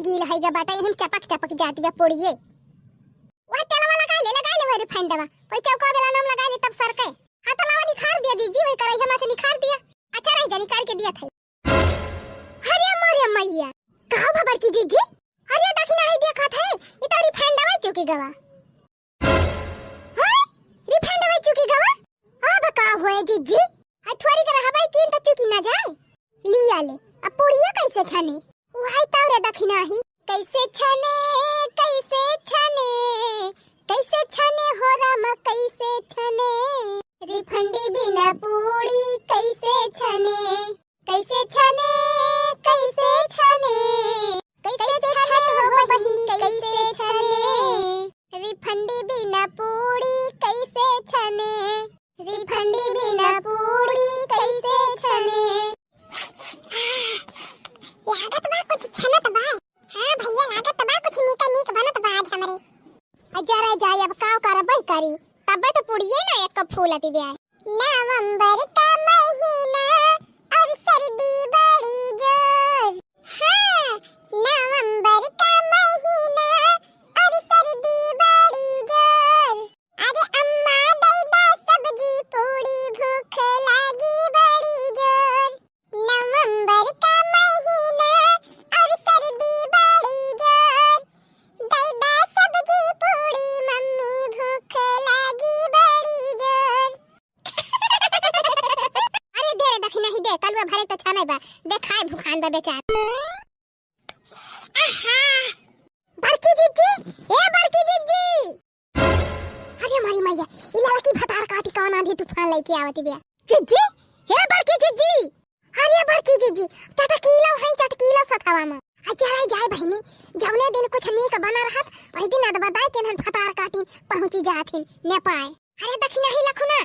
गील है ग बाटा हम चपक चपक जाती बे पोड़िए वह तेलवा लगा ले रे फंडवा कोई चौका बेला नाम लगा ले तब सर के हाथ लावा निखार दे दीजिए वही करे हम से निखार दिया अच्छा रह जा निकाल के दिया था। अरे मोरे मैया कहां भबर की दीदी अरे दखिना ही देखा था ई तो रिफंडवा चुकी गवा हां रिफंडवा चुकी गवा अब का होए जीजी थोड़ी कर हवाई किन त चुकी ना जाए लिया ले अब पोड़िए कैसे छने वही तारे दखिना ही कैसे छने हो राम कैसे छने रिफंडी बिना पूरी कैसे छने कैसे छने कैसे छने हो बहिनी कैसे छने रिफंडी बिना पूरी कैसे छने रिफंडी बिना पूरी कैसे छने लागत बा कुछ छनत बा हां भैया लागत बा कुछ नीक बनत बा आज हमरे जरा जाय अब काव करबै करी तबे तो पुड़िए ना एक कप फूल आती ब्याह नवंबर का महीना और सर्दी बड़ी जोर हां नवंबर का महीना और सर्दी बड़ी जोर अरे अम्मा दैदा सब्जी पूड़ी भूख लागी बड़ी जोर नवंबर का महीना और सर्दी बड़ी जोर दैदा सब्जी पूड़ी मम्मी भूख लागी बड़ी जोर अरे दे दखिना ही दे कलवा भरे तो छाने बा दे खाए भूखान बा बेचारा आहा बड़की जीजी ए बड़की जीजी अरे मारी मैया ई लड़की भतार काटी कौन आंधी तूफान लेके आवती बे जीजी हे बड़की जीजी अरे बड़की जीजी चटकीलो सतावा में चढ़ाई जाए बहनी जवने दिन कुछ नीक बना रहत वही दिन अदबदाई के नन फतार काटी पहुंची जाथिन नेपाल अरे दखिना ही लखुना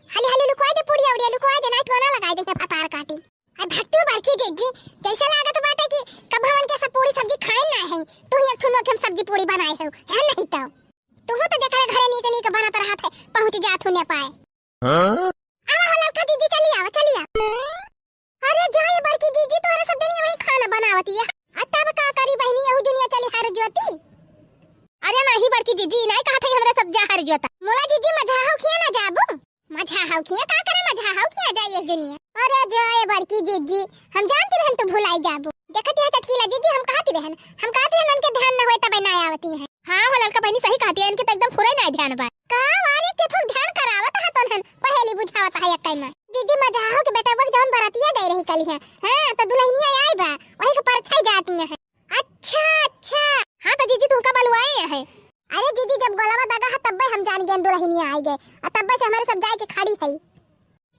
हाली हाली लुकवाई दे पुड़िया उड़िया लुकवाई दे नाइट वाला लगाई दे फतार काटी अरे भक्ति बड़की जीजी जैसे लागत बाटे कि कब हमन के सब पूरी सब्जी खाए ना है तू ही ठुनो के सब्जी पूरी बनाए है नहीं तो तू तो जकरे घरे नीक बनत रहत है पहुंच जाथु नेपाल हां आवा हो लड़का जीजी चली आ अरे जाए बड़की जीजी तोरे सब दुनिया वही खाना बनावती है तब का करी बहनी यहू दुनिया चली हर ज्योति अरे नहीं बड़की जीजी नहीं कहा था हमरा सब जा हर ज्योता मोला जीजी मझाहाव खिया ना जाबू मझाहाव खिया का करे मझाहाव खिया जाए दुनिया अरे जाए बड़की जीजी हम जानती रहन तो भुलाई जाबू देखती है चटकीला जीजी हम कहती रहन उनके ध्यान न होए तब ना आवती है हां हो लड़का बहनी सही कहती है इनके तो एकदम पूरा नहीं ध्यान बा का वाले के थोक ध्यान करावत है तोहन पहली बुझावत है एकई में दीदी मझाहाव के बेटा वक्त जौन बरातिया गई रही कल है हां तो दुल्हनिया आई बा वही के परछाई जाती है अच्छा हां तो जीजी तुमका बलवाए है अरे जीजी जब गोलावा दगा है तब हम जान गए दुल्हनिया आई गए और तब से हमारे सब जाए के खड़ी है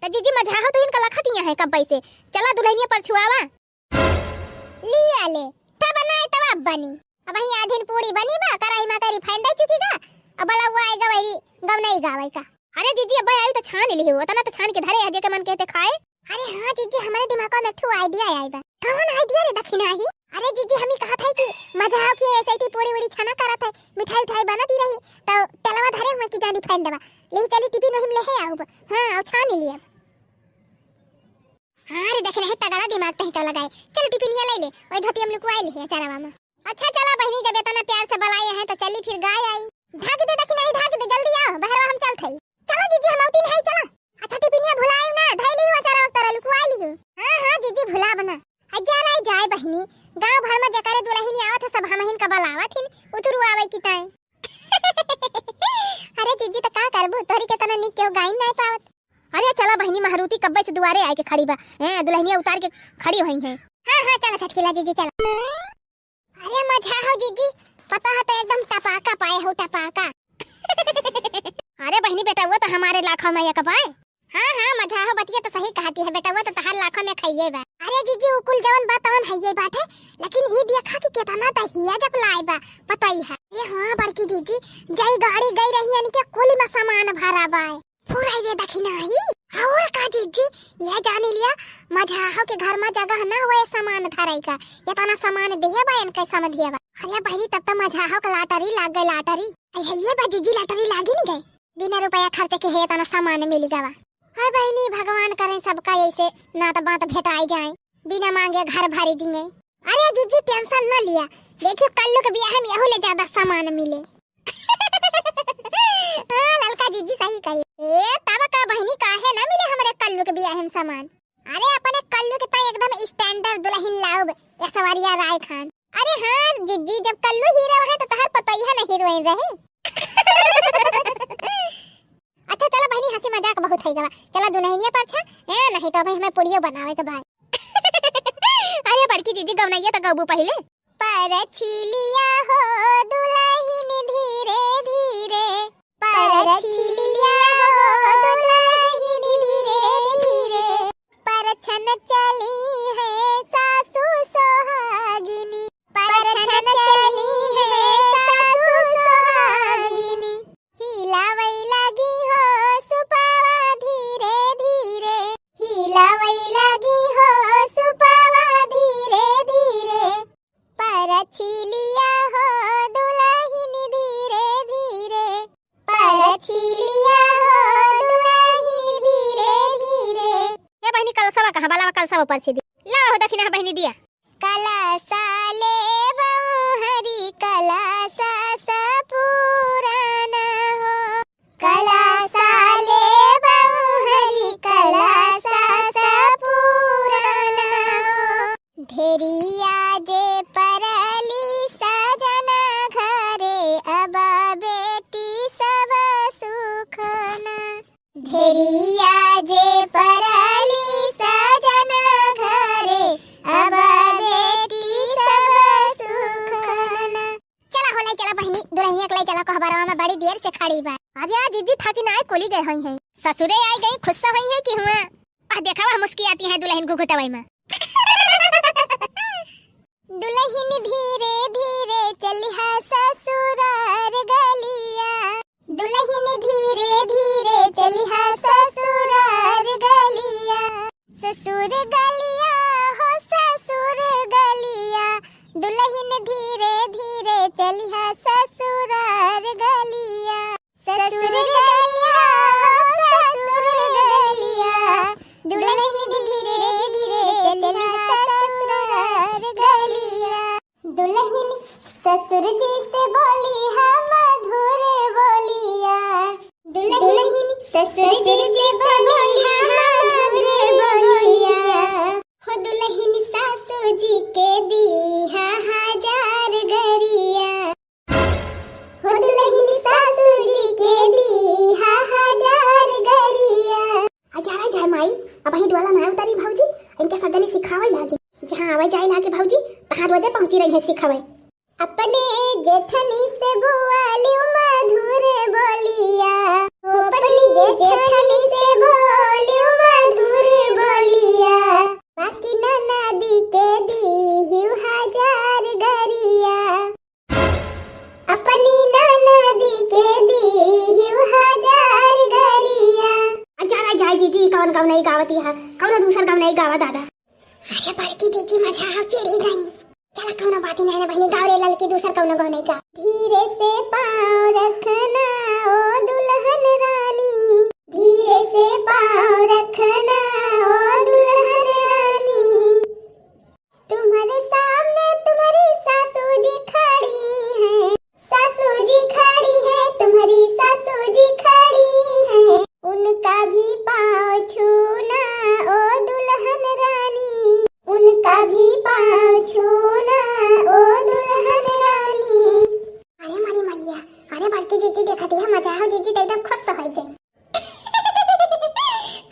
तो जीजी मझाहाव तो इनका लखतिया है कब से चला दुल्हनिया पर छुआवा लिया ले तब बनाए तब अब बनी अब ही आधीन पूरी बनी बा कराई में करी फाइन दे चुकी गा अब बला हुआ आएगा वही गम नहीं गावे का अरे जीजी अब आई तो छान ली हो तना तो छान के धरे हजे के मन कहते खाए अरे हां जीजी हमारे दिमाग में ठू आईडिया आई बा कौन आईडिया रे दखिना ही अरे जीजी हम ही कहा था कि मझाहाव की ऐसे ही पूरी पूरी छाना करत है मिठाई बनाती रही तो तलवा धरे हुए की जानी फाइन दवा ले चली टिफिन में ले है आओ हां और छान लिया अरे देख रहे तगड़ा दिमाग तही तो लगाए चल टिफिन ले ले ओए धोती हम लुकवाई ले चरावा में अच्छा चला बहनी जब इतना प्यार से बुलाए हैं तो चली फिर गाय आई भाग दे दखिना ही भाग दे जल्दी आओ बहरवा हम चल थई चलो जीजी हम औती नहीं चला अच्छा टिफिनिया भुलाए ना धैली हुआ चरा तरह लुकवाई ली हां जीजी भुला बना अजा नहीं जाए बहनी गांव भर में जकरे दुल्हनी आवत है सब हमहिन का बलावत हिन उतरू आवे की ताए अरे जीजी तो का करबू तोरी के तना निक केहू गाइन नहीं पावत अरे चला बहनी मारुति कब्बे से दुआरे आए के खड़ी बा दुल्हनिया उतार के खड़ी होई है हां चला छटकीला जीजी चला अरे मझाहाव जीजी पता है तो एकदम टपाका पाए हो टपाका अरे बहनी बेटा वो तो हमारे लाखों में एक पाए हां मझाहाव बतिया तो सही कहती है बेटा वो तो तहार लाखों में खाइए बा अरे जीजी उकुल जवन बात तवन है ये बात है लेकिन ये देखा कि केतना दहिया जब लाए बा पता ही है ये हां बड़की जीजी जई गाड़ी गई रही यानी के कुली में सामान भरा बा पूरा ये दखिना ही और का जीजी ये जाने लिया मझाहाव के घर में जगह ना हुए सामान धराई का ये तना सामान दिया बा इनके समझ दिया बा अरे बहनी तब तो मझाहाव का लाटरी लाग गई लाटरी ये बा जीजी लाटरी लागी नहीं गई बिना रुपया खर्च के है तना सामान मिल गवा हाय बहनी भगवान करे सबका ऐसे ना तो बात भेटाई जाए बिना मांगे घर भरी दिए अरे जीजी टेंशन न लिया, देखियो कल्लू के बियाह में यहू ले ज्यादा सामान मिले। हां ललका जीजी सही कही। ए तब का बहनी काहे न मिले हमरे कल्लू के बियाह में सामान। अरे अपने कल्लू के त एकदम स्टैंडर्ड दुल्हन लाओ ऐश्वर्या राय खान। अरे हां जीजी जब कल्लू हीरो है तो तहर पता ही है ना हीरोइन रहे। अच्छा चलो बहनी हंसी मजाक बहुत है गवा, चलो दुल्हनिया पर छा ए नहीं तो भाई हमें पुड़ियो बनावे के भाई। अरे बड़की जीजी गवनाइए तो गबू पहले। पर छिलिया हो दुल्हन धीरे धीरे, पर छिलिया हो दुल्हन धीरे धीरे, पर छन चली है सासू सोहागिनी, पर छन चली है सासू सोहागिनी, हिलावई लगी हो सुपावा धीरे धीरे, हिलावई लगी हो सुपावा धीरे धीरे, पर छिलिया हो दुल्हन धीरे धीरे, पर छिलिया हो दुल्हन धीरे धीरे। ये बहनी कलसा कहां बाला कलसा ऊपर से दी ला हो दखिना बहनी दिया। कलसा ले बहुहरी कलसा सा पुराना हो, कलसा ले बहुहरी कलसा सा पुराना हो, ढेरिया जे परली सजना घरे अब बेटी सब सुखना, ढेरिया जे परली सजना घरे अब बेटी सब सुखना। चला हो लाई चला बहनी दुल्हनिया के लाई चला कहबरवा में बड़ी देर से खड़ी बा। अरे आज जीजी थाकी ना कोली गए होई है, ससुरे आई गई खुस्सा हुई है कि हुआ आ देखा वह मुस्की आती है दुल्हन को घुटवाई में। दुल्हन धीरे धीरे चली है ससुरार गलिया, दुल्हन धीरे धीरे चली है ससुरार गलिया, ससुर गलिया हो ससुर गलिया, दुल्हन धीरे धीरे चली है ससुरार गलिया, ससुर गलिया हो ससुर गलिया, दुल्हन धीरे धीरे चली है ससुरार गलिया। दुल्हन ससुर जी से बोली है मधुर बोलिया, दुल्हन ससुर जी से बोली है मधुर बोलिया, हो दुल्हन सासू जी के दी है हजार गरिया, हो दुल्हन सासू जी के दी है हजार गरिया। अजारा जाय माई अब ही डोला ना उतारी भौजी, इनके सजनी सिखावे लागे, जहां आवे जाए लागे भौजी तहां रोजे पहुंची रही है सिखावे। अपने जेठनी से बोली मधुर बोलिया, अपनी जेठनी से बोली मधुर बोलिया, बाकी ननदी के दी हजार गरिया, अपनी ननदी के दी हजार गरिया। अजारा जाय जीजी कौन कौन नहीं गावती है, कौन दूसर कौन नहीं गावा दादा। अरे बड़की जीजी मजा हाव चिड़ी गई, चला कौन बात नहीं है बहनी गाव रे ललकी दूसर कौन गाव नहीं का। धीरे से पाँव रखना ओ दुल्हन रानी, धीरे से पाँव रखना ओ दुल्हन रानी, तुम्हारे सामने तुम्हारी सासू जी खड़ी है, सासू जी खड़ी है, तुम्हारी सासू जी खड़ी है, उनका भी पाँव छूना ओ दुल्हन रानी, उनका भी पाँव छूना ओ दुल्हन रानी। अरे मारी मैया, अरे बड़की जीजी देखती है मजा हो जीजी एकदम खुश हो गई।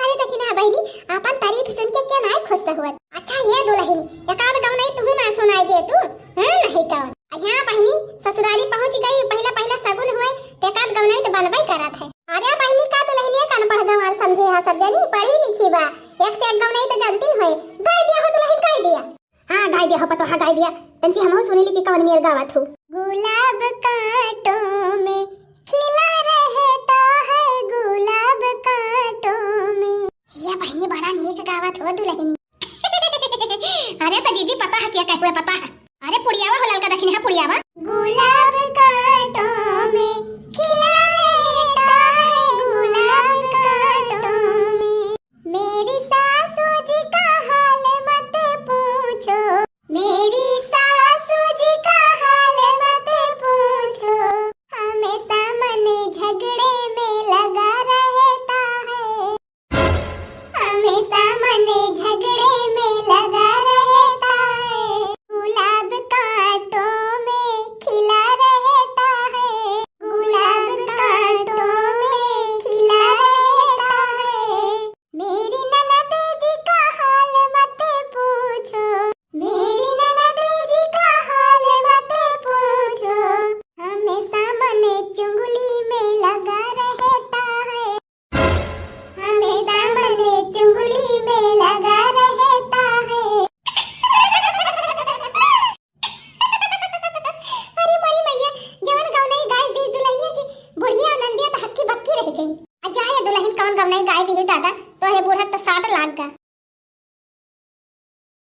अरे देखी ना बहनी अपन तारीफ सुन के क्या ना खुश हुआ। अच्छा ये दुल्हन एकाद गाँव नहीं तू ना सुनाई दे तू हैं नहीं तो यहाँ बहनी ससुराली पहुंच गई, पहला पहला सगुन हुए एकाद गाँव नहीं तो बनवाई करत है। अरे बहनी का दुल्हनिया कान पढ़ गवार समझे हा सब जानी पढ़ी लिखी बा, एक से एक गाँव नहीं तो जानती होए गाय दिया हो दुल्हन गाय दिया। हाँ गाय दिया हो पतो हा गाय दिया तंची हमहु सुनीली कि कौन मेर गावत हो। गुलाब कांटों में खिला रहता है, गुलाब कांटों में। ये बहनी बड़ा नीक गावत हो दुल्हनी। अरे तो जीजी पता है क्या कहवे पता है। अरे पुड़ियावा हो ललका दखिन है पुड़ियावा। गुलाब का